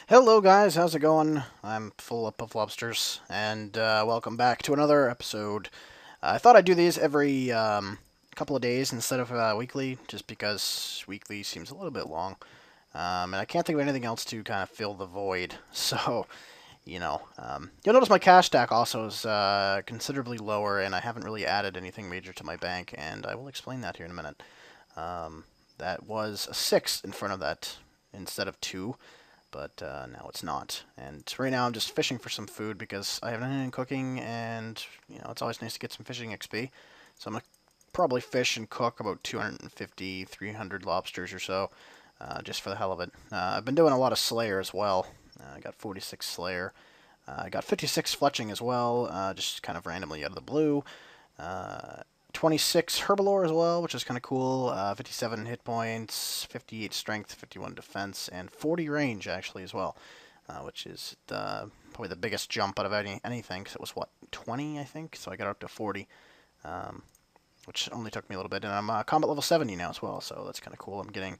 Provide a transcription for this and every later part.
Hello, guys. How's it going? I'm full up of lobsters, and welcome back to another episode. I thought I'd do these every couple of days instead of weekly, just because weekly seems a little bit long, and I can't think of anything else to kind of fill the void. So, you'll notice my cash stack also is considerably lower, and I haven't really added anything major to my bank, and I will explain that here in a minute. Um, that was a 6 in front of that instead of 2, but now it's not. And right now I'm just fishing for some food because I haven't done any cooking, and it's always nice to get some fishing XP. So I'm gonna probably fish and cook about 250, 300 lobsters or so, just for the hell of it. I've been doing a lot of Slayer as well. I got 46 Slayer. I got 56 fletching as well, just kind of randomly out of the blue. Uh, 26 Herbalore as well, which is kind of cool. 57 hit points, 58 strength, 51 defense, and 40 range actually as well, which is probably the biggest jump out of anything, because it was, what, 20, I think? So I got up to 40, um, which only took me a little bit. And I'm combat level 70 now as well, so that's kind of cool. I'm getting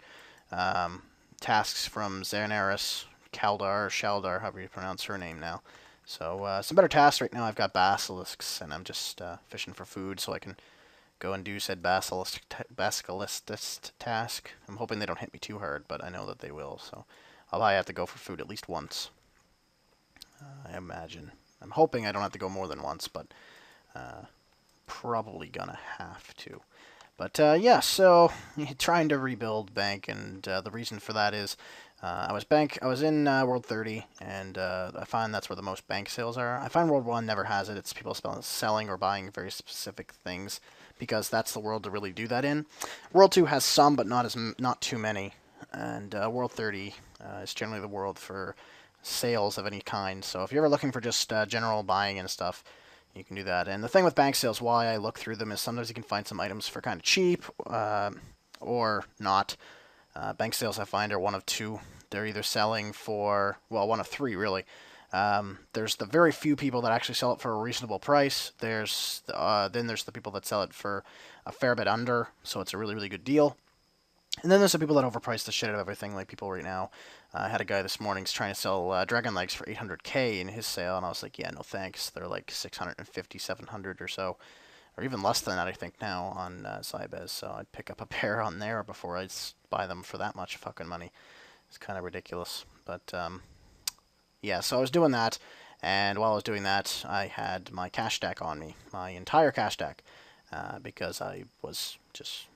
um, tasks from Xanaris, Kaldar, Shaldar, however you pronounce her name now. So some better tasks right now. I've got basilisks, and I'm just fishing for food so I can go and do said basilisk task. I'm hoping they don't hit me too hard, but I know that they will, so I'll probably have to go for food at least once. I imagine. I'm hoping I don't have to go more than once, but uh, probably gonna have to. But yeah, so trying to rebuild bank, and the reason for that is I was in World 30, and I find that's where the most bank sales are. I find World 1 never has it. It's people selling or buying very specific things because that's the world to really do that in. World 2 has some, but not too many, and World 30 is generally the world for sales of any kind. So if you're ever looking for just general buying and stuff, you can do that. And the thing with bank sales, why I look through them, is sometimes you can find some items for kind of cheap or not. Bank sales, I find, are one of two. They're either selling for, well, one of three, really. There's the very few people that actually sell it for a reasonable price. Then there's the people that sell it for a fair bit under, so it's a really, really good deal. And then there's the people that overprice the shit out of everything, like people right now. I had a guy this morning trying to sell dragon legs for 800k in his sale, and I was like, yeah, no thanks. They're like 650, 700 or so, or even less than that, I think, now on Zybez. So I'd pick up a pair on there before I'd buy them for that much fucking money. It's kind of ridiculous. But yeah, so I was doing that, and while I was doing that, I had my cash stack on me, my entire cash stack, because I was just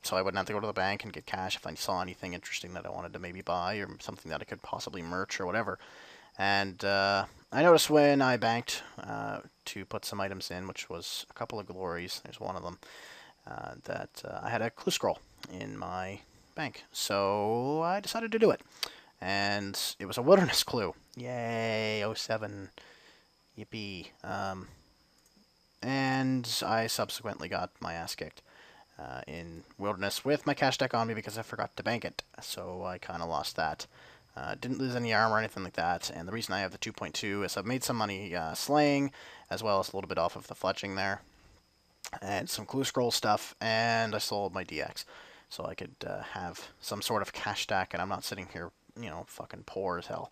so I wouldn't have to go to the bank and get cash if I saw anything interesting that I wanted to maybe buy or something that I could possibly merch or whatever. And I noticed when I banked to put some items in, which was a couple of glories, there's one of them, that I had a clue scroll in my bank. So I decided to do it. And it was a wilderness clue. Yay, '07. Yippee. And I subsequently got my ass kicked in wilderness with my cash deck on me because I forgot to bank it. So I kind of lost that. Didn't lose any armor or anything like that, and the reason I have the 2.2 is I've made some money slaying, as well as a little bit off of the fletching there, and some clue scroll stuff, and I sold my DX, so I could have some sort of cash stack, and I'm not sitting here, fucking poor as hell.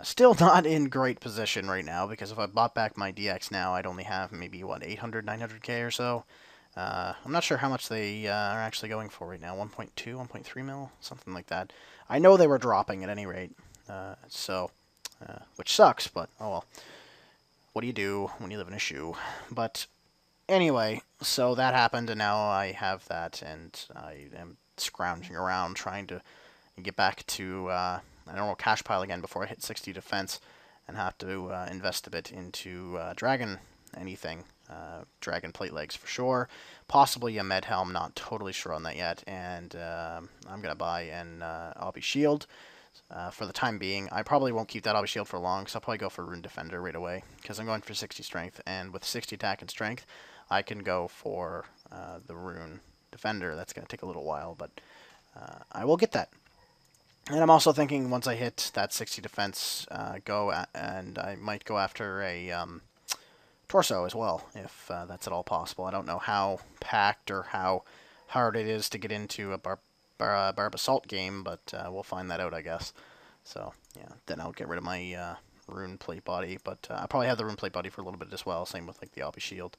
Still not in great position right now, because if I bought back my DX now, I'd only have maybe, what, 800, 900k or so. I'm not sure how much they are actually going for right now. 1.2, 1.3 mil, something like that. I know they were dropping at any rate, which sucks, but oh well. What do you do when you live in a shoe? But anyway, so that happened, and now I have that, and I am scrounging around trying to get back to I don't know, cash pile again before I hit 60 defense, and have to invest a bit into dragon anything. Dragon plate legs for sure. Possibly a med helm, not totally sure on that yet. And I'm going to buy an Obby shield for the time being. I probably won't keep that Obby shield for long, so I'll probably go for Rune Defender right away, because I'm going for 60 strength, and with 60 attack and strength, I can go for the Rune Defender. That's going to take a little while, but I will get that. And I'm also thinking once I hit that 60 defense, and I might go after a torso as well, if that's at all possible. I don't know how packed or how hard it is to get into a Barb Assault game, but we'll find that out, I guess. So yeah, then I'll get rid of my rune plate body, but I'll probably have the rune plate body for a little bit as well. Same with like the obby shield.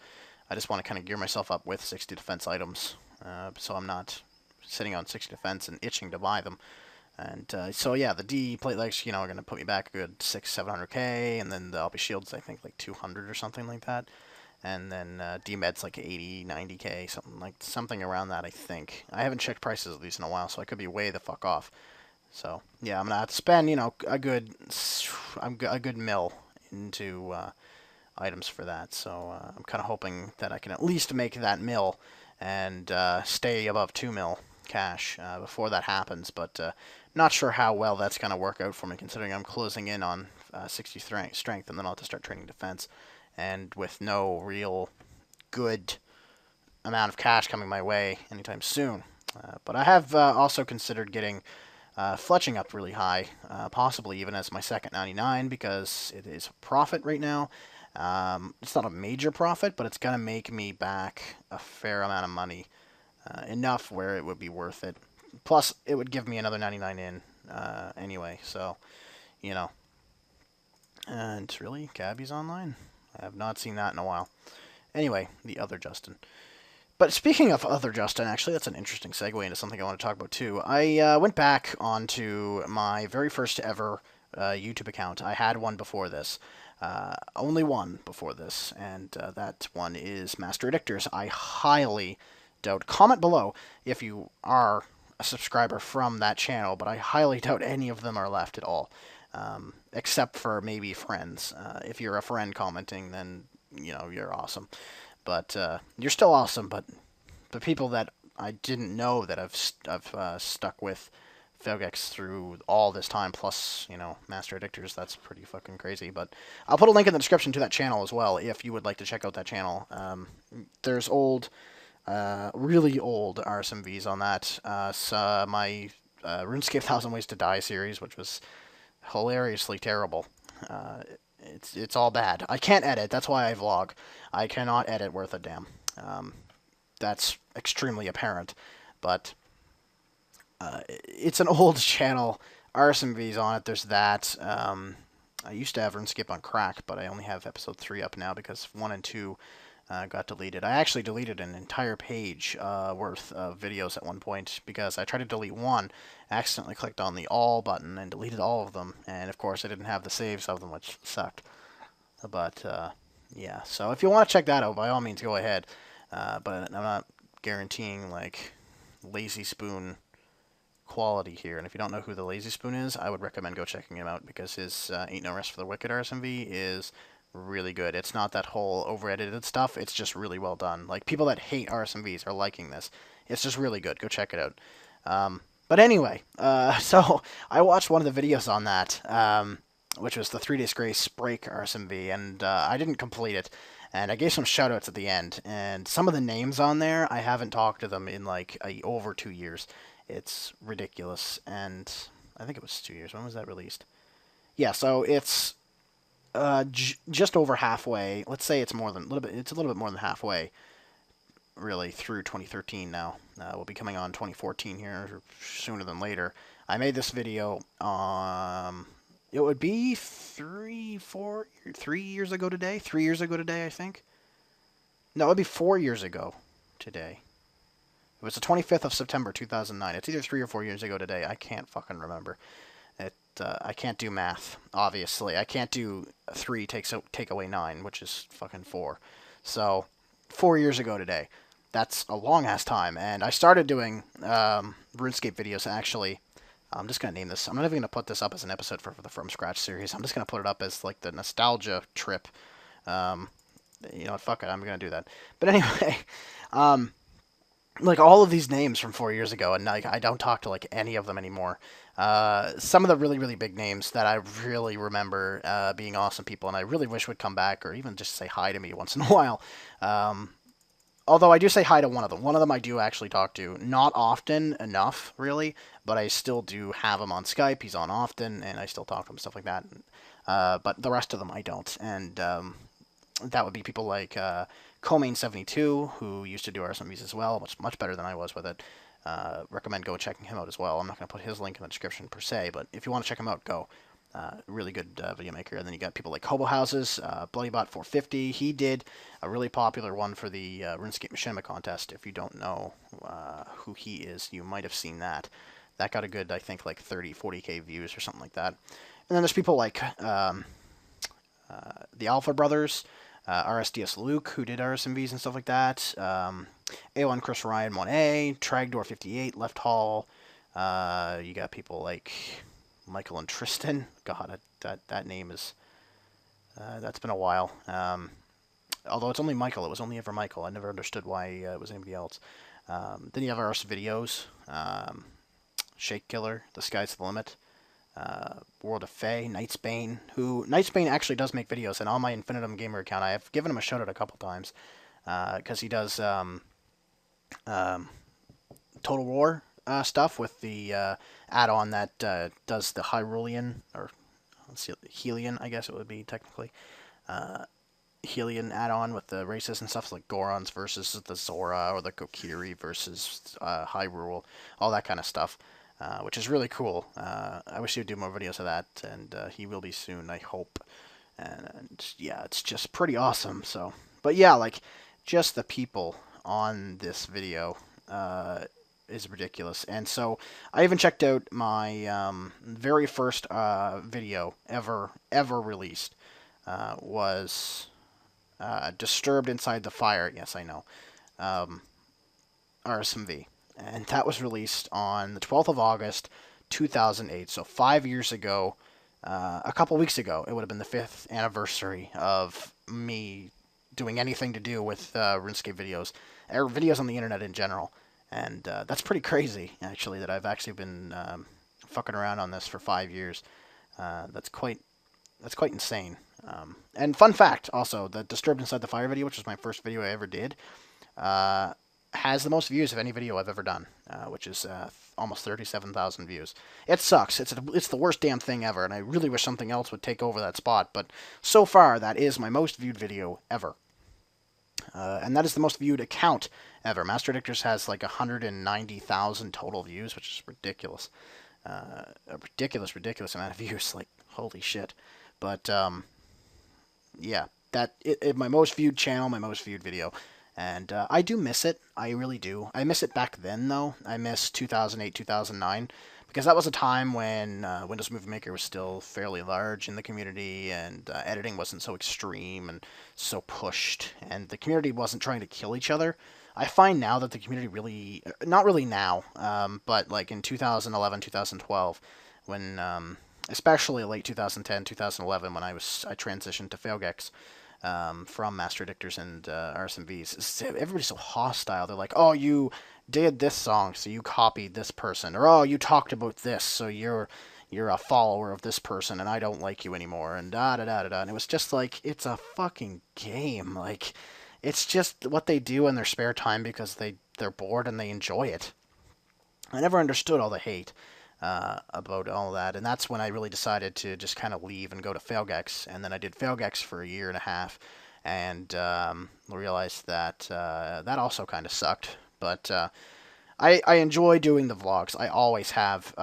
I just want to kind of gear myself up with 60 defense items, so I'm not sitting on 60 defense and itching to buy them. And so yeah, the D plate legs, are going to put me back a good 600-700k, and then the obby shields I think like 200 or something like that. And then D med's like 80, 90k, something around that I think. I haven't checked prices of these in a while, so I could be way the fuck off. So yeah, I'm gonna have to spend a good mill into items for that. So I'm kind of hoping that I can at least make that mill and stay above 2 mil cash before that happens. But not sure how well that's gonna work out for me, considering I'm closing in on 60 strength, and then I'll have to start training defense, and with no real good amount of cash coming my way anytime soon. But I have also considered getting fletching up really high, possibly even as my second 99, because it is a profit right now. It's not a major profit, but it's going to make me back a fair amount of money, enough where it would be worth it. Plus, it would give me another 99 in anyway, so, you know. And really, Gabby's online? I have not seen that in a while. Anyway, the other Justin. But speaking of other Justin, actually, that's an interesting segue into something I want to talk about too. I went back onto my very first ever YouTube account. I had one before this. Only one before this, and that one is Master Addictors. I highly doubt. Comment below if you are a subscriber from that channel, but I highly doubt any of them are left at all, except for maybe friends. If you're a friend commenting, then you're awesome. But you're still awesome. But the people that I didn't know that I've stuck with Felgex through all this time, plus Master Addictors, that's pretty fucking crazy. But I'll put a link in the description to that channel as well if you would like to check out that channel. There's really old RSMVs on that. So my RuneScape 1000 Ways to Die series, which was hilariously terrible. It's all bad. I can't edit. That's why I vlog. I cannot edit worth a damn. That's extremely apparent. But it's an old channel. RSMV's on it. There's that. I used to have RuneScape on crack, but I only have episode 3 up now because 1 and 2 got deleted. I actually deleted an entire page worth of videos at one point because I tried to delete one, accidentally clicked on the all button and deleted all of them, and of course I didn't have the saves of them, which sucked. But yeah, so if you want to check that out, by all means go ahead, but I'm not guaranteeing like Lazy Spoon quality here, and if you don't know who the Lazy Spoon is, I would recommend go checking him out because his Ain't No Rest for the Wicked RSMV is really good. It's not that whole over-edited stuff. It's just really well done. Like, people that hate RSMVs are liking this. It's just really good. Go check it out. But anyway, so I watched one of the videos on that, which was the 3 Days Grace Break RSMV, and I didn't complete it. And I gave some shoutouts at the end. And some of the names on there, I haven't talked to them in like over 2 years. It's ridiculous. And I think it was 2 years. When was that released? Yeah, so it's just over halfway. Let's say it's more than a little bit. It's a little bit more than halfway, really, through 2013 now. We'll be coming on 2014 here sooner than later. I made this video. It would be 3 years ago today. 3 years ago today, I think. No, it would be 4 years ago today. It was the 25th of September 2009. It's either 3 or 4 years ago today. I can't fucking remember. I can't do math, obviously. I can't do 3 take away 9, which is fucking 4. So, 4 years ago today. That's a long-ass time. And I started doing RuneScape videos, actually. I'm just going to name this. I'm not even going to put this up as an episode for the From Scratch series. I'm just going to put it up as, like, the nostalgia trip. You know what, fuck it. I'm going to do that. But anyway, like, all of these names from 4 years ago, and like, I don't talk to like any of them anymore. Some of the really, really big names that I really remember being awesome people, and I really wish would come back, or even just say hi to me once in a while. Although I do say hi to one of them. One of them I do actually talk to. Not often enough, really, but I still do have him on Skype. He's on often, and I still talk to him, stuff like that. But the rest of them I don't. And that would be people like Comain72, who used to do RSMVs as well, much better than I was with it. recommend go checking him out as well. I'm not going to put his link in the description per se, but if you want to check him out, go. Really good video maker. And then you got people like Hobo Houses, Bloodybot 450. He did a really popular one for the RuneScape Machinima contest. If you don't know who he is, you might have seen that. That got a good, I think, like 30, 40k views or something like that. And then there's people like the Alpha Brothers, RSDS Luke, who did RSMVs and stuff like that. A1 Chris Ryan 1A, Tragdor 58, Left Hall. You got people like Michael and Tristan. God, that name is... that's been a while. Although it's only Michael. It was only ever Michael. I never understood why it was anybody else. Then you have RS Videos. Shake Killer, The Sky's the Limit. World of Fae, Nightsbane, who... Nightsbane actually does make videos, and on my Infinitum Gamer account, I have given him a shout-out a couple times. Because he does Total War stuff with the add-on that does the Hyrulean, or let's see, Helion, I guess it would be technically. Helion add-on with the races and stuff like Gorons versus the Zora, or the Kokiri versus Hyrule, all that kind of stuff, which is really cool. I wish he would do more videos of that, and he will be soon, I hope. And yeah, it's just pretty awesome. So, but yeah, like, just the people on this video is ridiculous. And so I even checked out my very first video ever released was Disturbed Inside the Fire. Yes, I know. RSMV. And that was released on the 12th of August, 2008. So 5 years ago, a couple weeks ago, it would have been the 5th anniversary of me doing anything to do with RuneScape videos, or videos on the internet in general. And that's pretty crazy, actually, that I've actually been fucking around on this for 5 years. That's quite insane. And fun fact, also, the Disturbed Inside the Fire video, which was my first video I ever did, has the most views of any video I've ever done, which is almost 37,000 views. It sucks. It's the worst damn thing ever, and I really wish something else would take over that spot. But so far, that is my most viewed video ever. And that is the most viewed account ever. Master Addictors has like 190,000 total views, which is ridiculous. A ridiculous amount of views. Like, holy shit. But, yeah, my most viewed channel, my most viewed video. And I do miss it. I really do. I miss it back then, though. I miss 2008, 2009. Because that was a time when Windows Movie Maker was still fairly large in the community, and editing wasn't so extreme and so pushed, and the community wasn't trying to kill each other. I find now that the community really, not really now, but like in 2011, 2012, when, especially late 2010, 2011, when I transitioned to Failgex, from Master Addictors and RSMVs, everybody's so hostile. They're like, oh, you did this song, so you copied this person, or oh, you talked about this, so you're a follower of this person, and I don't like you anymore, and da da da da da. And it was just like, it's a fucking game. Like, it's just what they do in their spare time because they're bored and they enjoy it. I never understood all the hate about all that, and that's when I really decided to just kind of leave and go to Failgex, and then I did Failgex for a year and a half, and realized that that also kind of sucked. But I enjoy doing the vlogs. I always have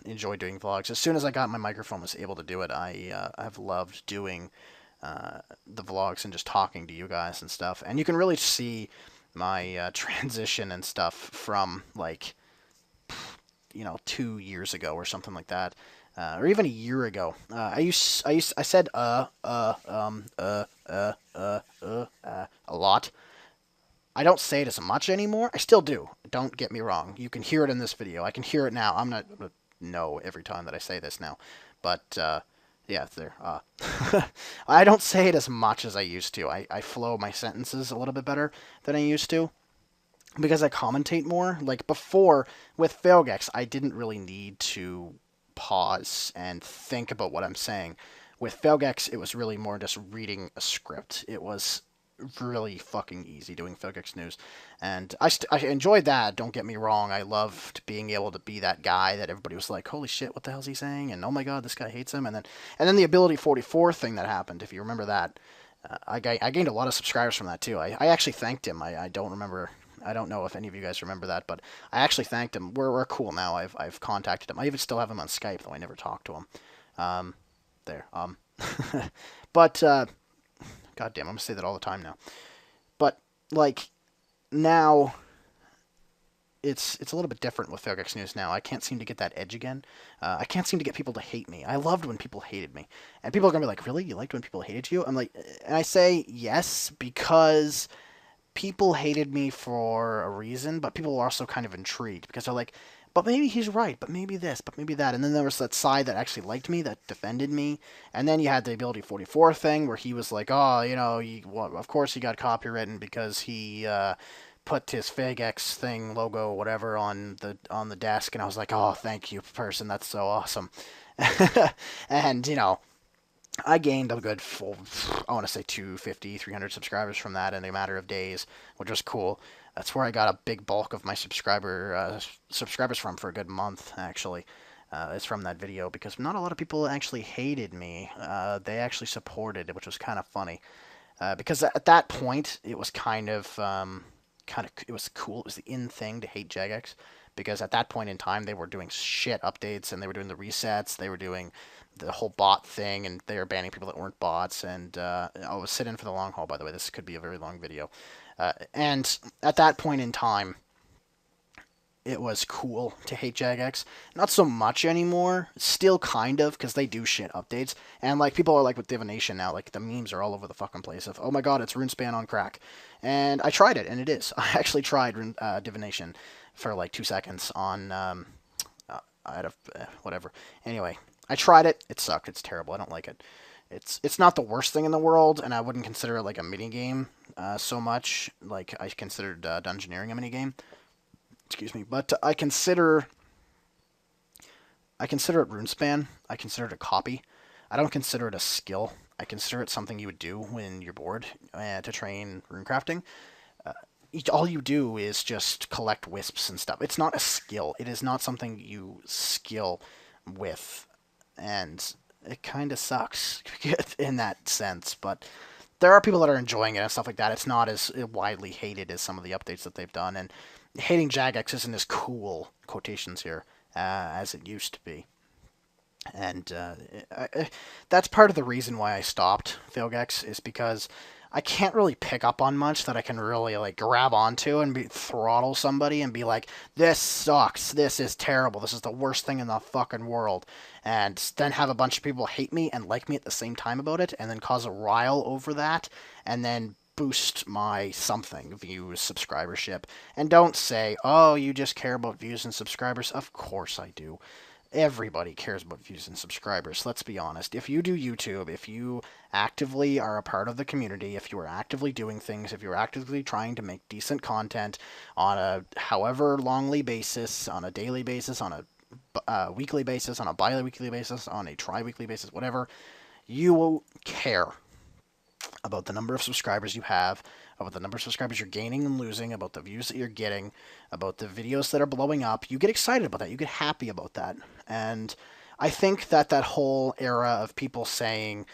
enjoyed doing vlogs. As soon as I got my microphone, was able to do it, I've loved doing the vlogs and just talking to you guys and stuff. And you can really see my transition and stuff from, like, 2 years ago or something like that, or even a year ago. I said a lot. I don't say it as much anymore. I still do. Don't get me wrong. You can hear it in this video. I can hear it now. I'm not gonna know every time that I say this now, but yeah, it's there. I don't say it as much as I used to. I flow my sentences a little bit better than I used to, because I commentate more. Like before, with Failgex, I didn't really need to pause and think about what I'm saying. With Failgex, it was really more just reading a script. It was really fucking easy doing Failgex news. And I enjoyed that, don't get me wrong. I loved being able to be that guy that everybody was like, holy shit, what the hell's he saying? And oh my god, this guy hates him. And then the Ability 44 thing that happened, if you remember that. I gained a lot of subscribers from that too. I actually thanked him. I don't remember I don't know if any of you guys remember that, but I actually thanked him. We're cool now. I've contacted him. I even still have him on Skype, though I never talked to him. There. But God damn, I'm gonna say that all the time now. But like now, it's a little bit different with Fairgex News now. I can't seem to get that edge again. I can't seem to get people to hate me. I loved when people hated me, and people are gonna be like, "Really? You liked when people hated you?" I'm like, and I say yes because people hated me for a reason, but people were also kind of intrigued because they're like, but maybe he's right, but maybe this, but maybe that. And then there was that side that actually liked me, that defended me. And then you had the Ability 44 thing where he was like, oh, well, of course he got copywritten because he put his FigX thing logo, whatever, on the desk. And I was like, oh, thank you, person. That's so awesome. And, I gained a good full, I want to say 250, 300 subscribers from that in a matter of days, which was cool. That's where I got a big bulk of my subscribers from for a good month, actually. Is from that video, because not a lot of people actually hated me. They actually supported it, which was kind of funny. Because at that point, it was it was cool. It was the in thing to hate Jagex. Because at that point in time, they were doing shit updates, and they were doing the resets, they were doing the whole bot thing, and they were banning people that weren't bots, and I was sit in for the long haul, by the way. This could be a very long video. And at that point in time, it was cool to hate Jagex. Not so much anymore. Still kind of, because they do shit updates. And, like, people are like with Divination now. Like, the memes are all over the fucking place of, oh my god, it's RuneSpan on crack. And I tried it, and it is. I actually tried Divination for, like, 2 seconds on, whatever. Anyway, I tried it. It sucked. It's terrible. I don't like it. It's not the worst thing in the world, and I wouldn't consider it like a mini game so much. Like, I considered Dungeoneering a mini game. Excuse me, but I consider it RuneSpan. I consider it a copy. I don't consider it a skill. I consider it something you would do when you're bored to train runecrafting. All you do is just collect wisps and stuff. It's not a skill. It is not something you skill with, and it kind of sucks in that sense. But there are people that are enjoying it and stuff like that. It's not as widely hated as some of the updates that they've done, and hating Jagex isn't as cool, quotations here, as it used to be. And that's part of the reason why I stopped Failgex, is because I can't really pick up on much that I can really like grab onto and throttle somebody and be like, this sucks, this is terrible, this is the worst thing in the fucking world, and then have a bunch of people hate me and like me at the same time about it, and then cause a rile over that, and then boost my something, views, subscribership. And don't say, oh, you just care about views and subscribers. Of course I do. Everybody cares about views and subscribers. Let's be honest. If you do YouTube, if you actively are a part of the community, if you are actively doing things, if you're actively trying to make decent content on a however longly basis, on a daily basis, on a weekly basis, on a bi-weekly basis, on a tri-weekly basis, whatever, you will care about the number of subscribers you have, about the number of subscribers you're gaining and losing, about the views that you're getting, about the videos that are blowing up. You get excited about that. You get happy about that. And I think that whole era of people saying,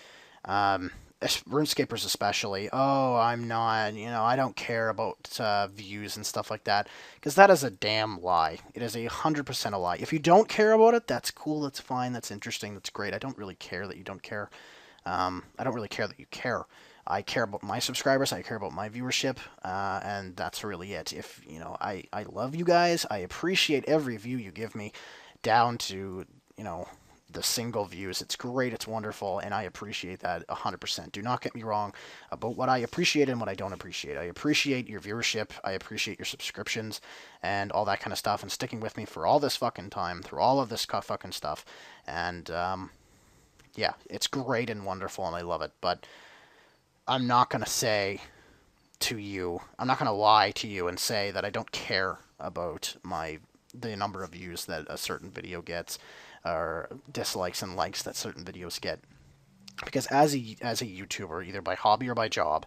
RuneScapers especially, oh, I'm not, I don't care about views and stuff like that, because that is a damn lie. It is 100% a lie. If you don't care about it, that's cool, that's fine, that's interesting, that's great. I don't really care that you don't care. I don't really care that you care. I care about my subscribers, I care about my viewership, and that's really it. If, I love you guys, I appreciate every view you give me, down to, the single views. It's great, it's wonderful, and I appreciate that 100%. Do not get me wrong about what I appreciate and what I don't appreciate. I appreciate your viewership, I appreciate your subscriptions, and all that kind of stuff, and sticking with me for all this fucking time, through all of this fucking stuff, and, yeah, it's great and wonderful, and I love it, but I'm not going to say to you, I'm not going to lie to you and say that I don't care about the number of views that a certain video gets, or dislikes and likes that certain videos get. Because as a YouTuber, either by hobby or by job,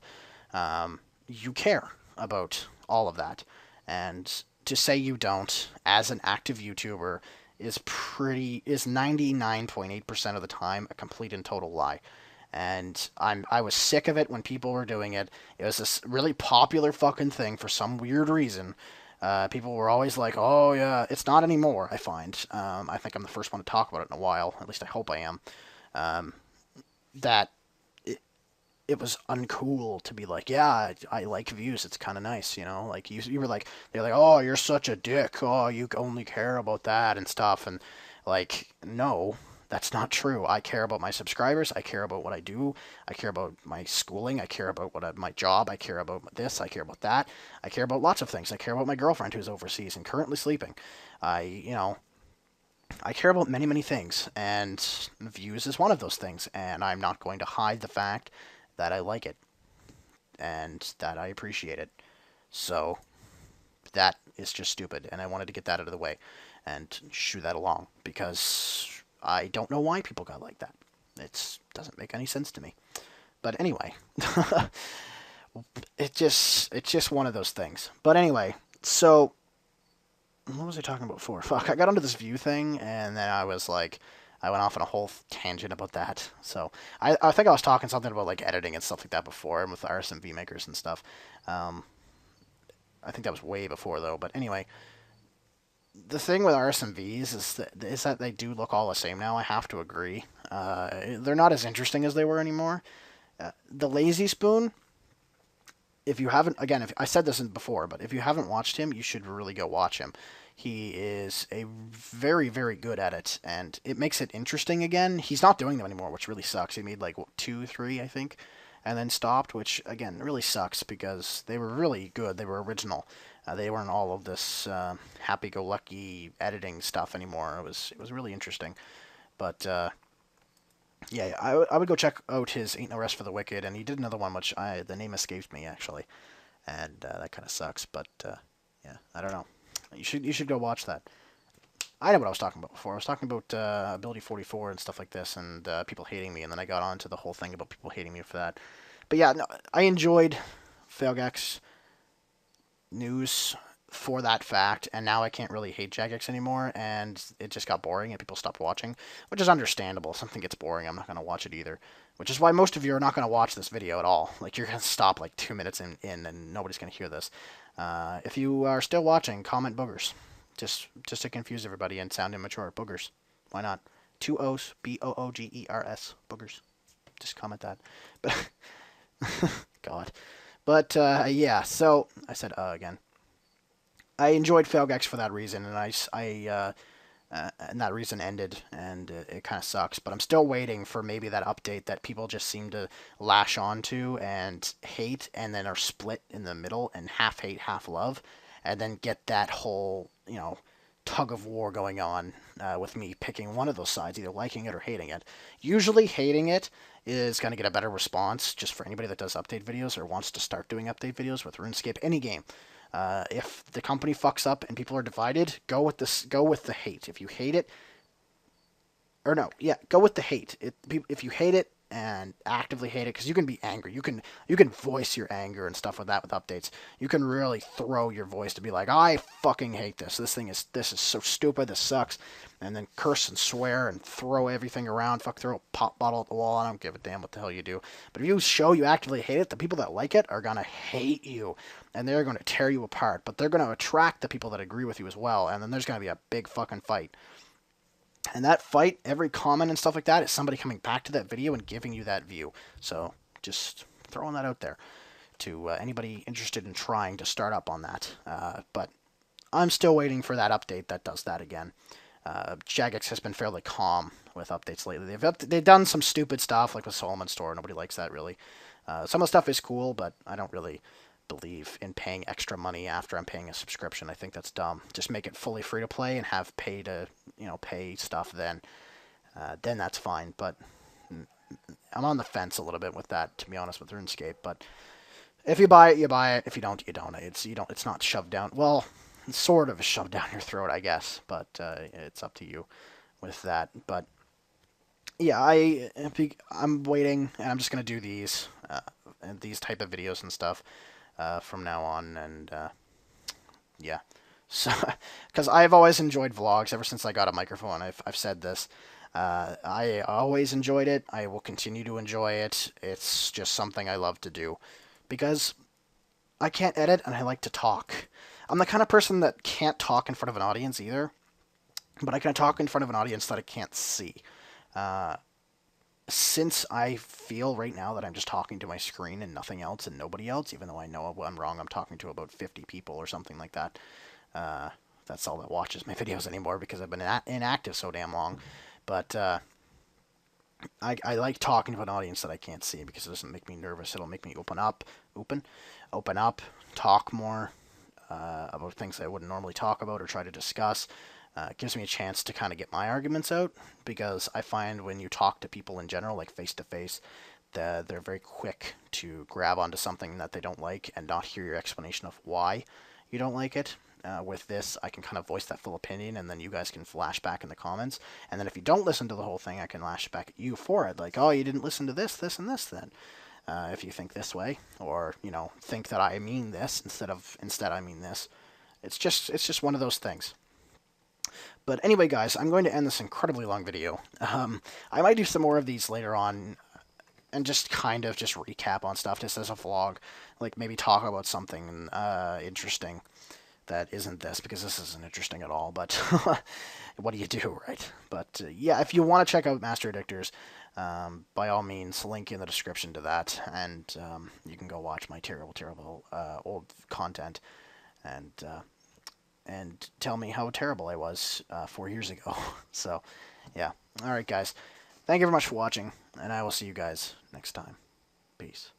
you care about all of that. And to say you don't, as an active YouTuber, is 99.8% of the time a complete and total lie. And I was sick of it when people were doing it. It was this really popular fucking thing for some weird reason. People were always like, "Oh yeah," it's not anymore. I find. I think I'm the first one to talk about it in a while. At least I hope I am. Um, that it was uncool to be like, yeah, I like views. It's kind of nice, you know. Like you were like, they're like, oh, you're such a dick. Oh, you only care about that and stuff. And like, no, that's not true. I care about my subscribers. I care about what I do. I care about my schooling. I care about my job. I care about this. I care about that. I care about lots of things. I care about my girlfriend who's overseas and currently sleeping. You know, I care about many, many things, and views is one of those things. And I'm not going to hide the fact that I like it and that I appreciate it. So that is just stupid, and I wanted to get that out of the way and shoo that along because I don't know why people got like that. It doesn't make any sense to me. But anyway, it's just one of those things. But anyway, so what was I talking about before? Fuck, I got onto this view thing, and then I was like, I went off on a whole tangent about that. So I think I was talking something about like editing and stuff like that before, and with RSM makers and stuff. Um, I think that was way before though. But anyway, the thing with RSMVs is that they do look all the same now. I have to agree. They're not as interesting as they were anymore. The Lazy Spoon, if you haven't, again, if I said this before, but if you haven't watched him, you should really go watch him. He is a very, very good at it, and it makes it interesting again. He's not doing them anymore, which really sucks. He made like what, two, three, I think, and then stopped, which again really sucks because they were really good. They were original. They weren't all of this happy-go-lucky editing stuff anymore. It was really interesting, but yeah, I would go check out his Ain't No Rest for the Wicked, and he did another one which the name escapes me actually, and that kind of sucks. But yeah, I don't know. You should go watch that. I know what I was talking about before. I was talking about Ability 44 and stuff like this, and people hating me, and then I got on to the whole thing about people hating me for that. But yeah, no, I enjoyed Failgex news for that fact, and now I can't really hate Jagex anymore, and it just got boring, and people stopped watching, which is understandable. If something gets boring, I'm not going to watch it either, which is why most of you are not going to watch this video at all. Like, you're going to stop like 2 minutes in and nobody's going to hear this. If you are still watching, comment boogers. Just to confuse everybody and sound immature. Boogers. Why not? Two O's, Boogers. Boogers. Just comment that. But, God. But, yeah, so, I said, again. I enjoyed Failgex for that reason, and and that reason ended, and it kind of sucks. But I'm still waiting for maybe that update that people just seem to lash onto and hate, and then are split in the middle and half hate, half love, and then get that whole tug of war going on with me picking one of those sides, either liking it or hating it. Usually, hating it is going to get a better response just for anybody that does update videos or wants to start doing update videos with RuneScape, any game. If the company fucks up and people are divided, go with this. Go with the hate. If you hate it, or no, yeah, go with the hate. If you hate it and actively hate it, because you can be angry. You can voice your anger and stuff with that with updates. You can really throw your voice to be like, I fucking hate this. This is so stupid. This sucks. And then curse and swear and throw everything around. Fuck, throw a pop bottle at the wall. I don't give a damn what the hell you do. But if you show you actively hate it, the people that like it are gonna hate you, and they're gonna tear you apart. But they're gonna attract the people that agree with you as well. And then there's gonna be a big fucking fight. And that fight, every comment and stuff like that, is somebody coming back to that video and giving you that view. So just throwing that out there to anybody interested in trying to start up on that. But I'm still waiting for that update that does that again. Jagex has been fairly calm with updates lately. They've done some stupid stuff like with Solomon Store. Nobody likes that really. Some of the stuff is cool, but I don't really believe in paying extra money after I'm paying a subscription. I think that's dumb. Just make it fully free to play and have pay stuff then that's fine. But I'm on the fence a little bit with that, to be honest, with RuneScape. But if you buy it, you buy it. If you don't, you don't. It's not shoved down. Well, it's sort of shoved down your throat, I guess. But it's up to you with that. But yeah, I'm waiting, and I'm just gonna do these type of videos and stuff from now on, and yeah. So, because I've always enjoyed vlogs ever since I got a microphone. I've said this. I always enjoyed it. I will continue to enjoy it. It's just something I love to do because I can't edit and I like to talk. I'm the kind of person that can't talk in front of an audience either, but I can talk in front of an audience that I can't see. Uh, since I feel right now that I'm just talking to my screen and nothing else and nobody else, even though I know I'm wrong, I'm talking to about 50 people or something like that. Uh, that's all that watches my videos anymore because I've been inactive so damn long. But I like talking to an audience that I can't see because it doesn't make me nervous. It'll make me open up, talk more about things I wouldn't normally talk about or try to discuss. It gives me a chance to kind of get my arguments out because I find when you talk to people in general, like face to face, they're very quick to grab onto something that they don't like and not hear your explanation of why you don't like it. With this, I can kind of voice that full opinion, and then you guys can flash back in the comments. And then if you don't listen to the whole thing, I can lash back at you for it. Like, oh, you didn't listen to this, this, and this then. If you think this way, or think that I mean this instead I mean this. It's just one of those things. But anyway, guys, I'm going to end this incredibly long video. I might do some more of these later on and just kind of just recap on stuff just as a vlog. Like maybe talk about something interesting that isn't this, because this isn't interesting at all. But what do you do, right? But yeah, if you want to check out Master Addictors, by all means, link in the description to that. And you can go watch my terrible old content. And tell me how terrible I was 4 years ago. So, yeah. All right, guys. Thank you very much for watching, and I will see you guys next time. Peace.